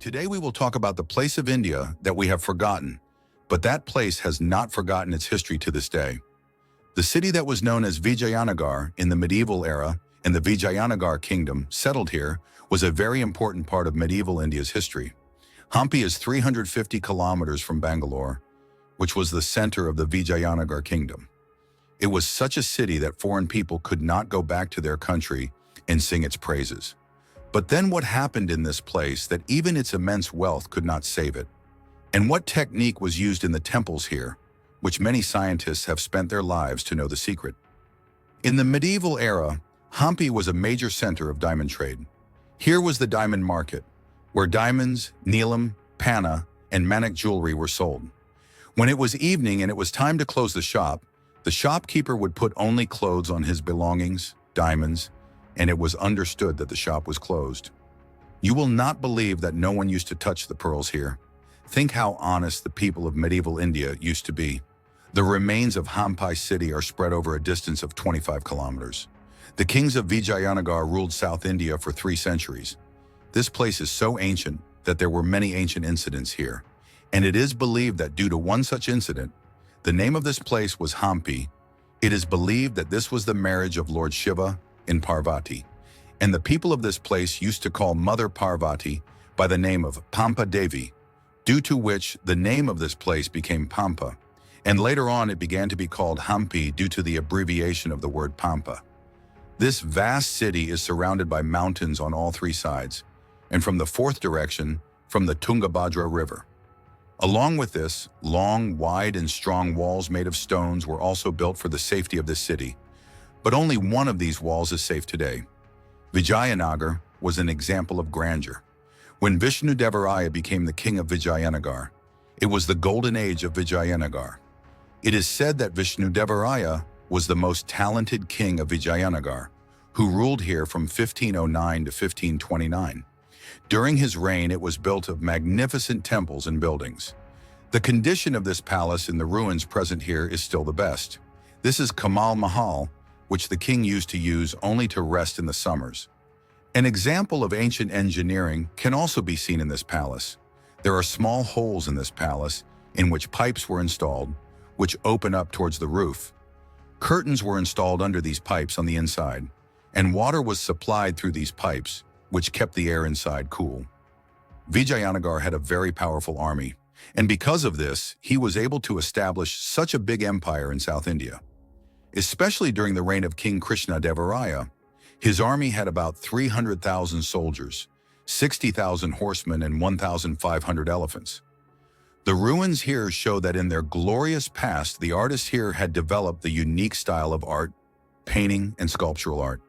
Today we will talk about the place of India that we have forgotten, but that place has not forgotten its history to this day. The city that was known as Vijayanagar in the medieval era and the Vijayanagar kingdom settled here was a very important part of medieval India's history. Hampi is 350 kilometers from Bangalore, which was the center of the Vijayanagar kingdom. It was such a city that foreign people could not go back to their country and sing its praises. But then what happened in this place that even its immense wealth could not save it? And what technique was used in the temples here, which many scientists have spent their lives to know the secret? In the medieval era, Hampi was a major center of diamond trade. Here was the diamond market, where diamonds, neelam, panna, and manik jewelry were sold. When it was evening and it was time to close the shopkeeper would put only clothes on his belongings, diamonds, and it was understood that the shop was closed. You will not believe that no one used to touch the pearls here. Think how honest the people of medieval India used to be. The remains of Hampi city are spread over a distance of 25 kilometers. The kings of Vijayanagar ruled South India for 3 centuries. This place is so ancient that there were many ancient incidents here, and it is believed that due to one such incident, the name of this place was Hampi. It is believed that this was the marriage of Lord Shiva and Parvati, and the people of this place used to call Mother Parvati by the name of Pampa Devi, due to which the name of this place became Pampa, and later on it began to be called Hampi due to the abbreviation of the word Pampa. This vast city is surrounded by mountains on all 3 sides, and from the 4th direction, from the Tungabhadra River. Along with this, long, wide, and strong walls made of stones were also built for the safety of this city. But only one of these walls is safe today. Vijayanagar was an example of grandeur. When Vishnudevaraya became the king of Vijayanagar, it was the golden age of Vijayanagar. It is said that Vishnudevaraya was the most talented king of Vijayanagar, who ruled here from 1509 to 1529. During his reign, it was built of magnificent temples and buildings. The condition of this palace in the ruins present here is still the best. This is Kamal Mahal, which the king used to use only to rest in the summers. An example of ancient engineering can also be seen in this palace. There are small holes in this palace in which pipes were installed, which open up towards the roof. Curtains were installed under these pipes on the inside, and water was supplied through these pipes, which kept the air inside cool. Vijayanagar had a very powerful army, and because of this, he was able to establish such a big empire in South India. Especially during the reign of King Krishna-Devaraya, his army had about 300,000 soldiers, 60,000 horsemen, and 1,500 elephants. The ruins here show that in their glorious past, the artists here had developed the unique style of art, painting, and sculptural art.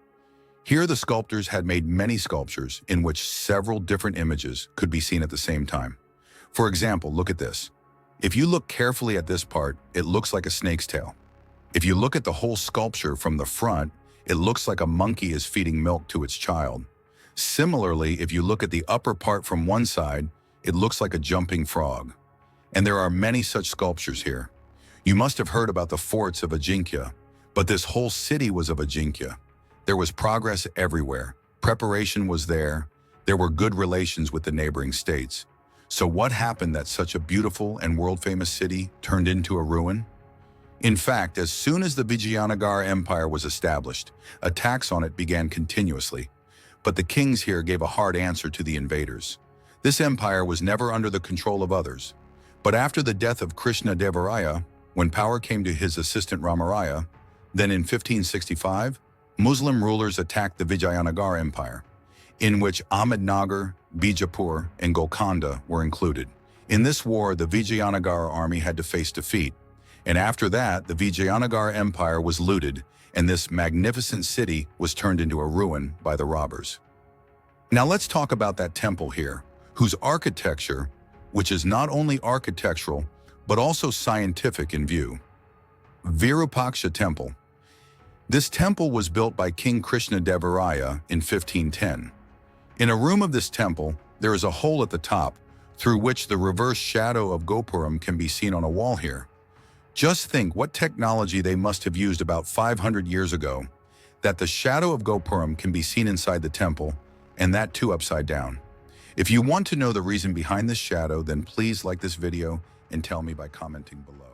Here the sculptors had made many sculptures in which several different images could be seen at the same time. For example, look at this. If you look carefully at this part, it looks like a snake's tail. If you look at the whole sculpture from the front, it looks like a monkey is feeding milk to its child. Similarly, if you look at the upper part from one side, it looks like a jumping frog. And there are many such sculptures here. You must have heard about the forts of Ajinkya, but this whole city was of Ajinkya. There was progress everywhere. Preparation was there. There were good relations with the neighboring states. So what happened that such a beautiful and world-famous city turned into a ruin? In fact, as soon as the Vijayanagar Empire was established, attacks on it began continuously. But the kings here gave a hard answer to the invaders. This empire was never under the control of others. But after the death of Krishna-Devaraya, when power came to his assistant Ramaraya, then in 1565, Muslim rulers attacked the Vijayanagar Empire, in which Ahmednagar, Bijapur, and Golconda were included. In this war, the Vijayanagar army had to face defeat, and after that, the Vijayanagar Empire was looted, and this magnificent city was turned into a ruin by the robbers. Now let's talk about that temple here, whose architecture, which is not only architectural, but also scientific in view. Virupaksha Temple. This temple was built by King Krishna-Devaraya in 1510. In a room of this temple, there is a hole at the top, through which the reverse shadow of Gopuram can be seen on a wall here. Just think what technology they must have used about 500 years ago, that the shadow of Gopuram can be seen inside the temple, and that too upside down. If you want to know the reason behind this shadow, then please like this video and tell me by commenting below.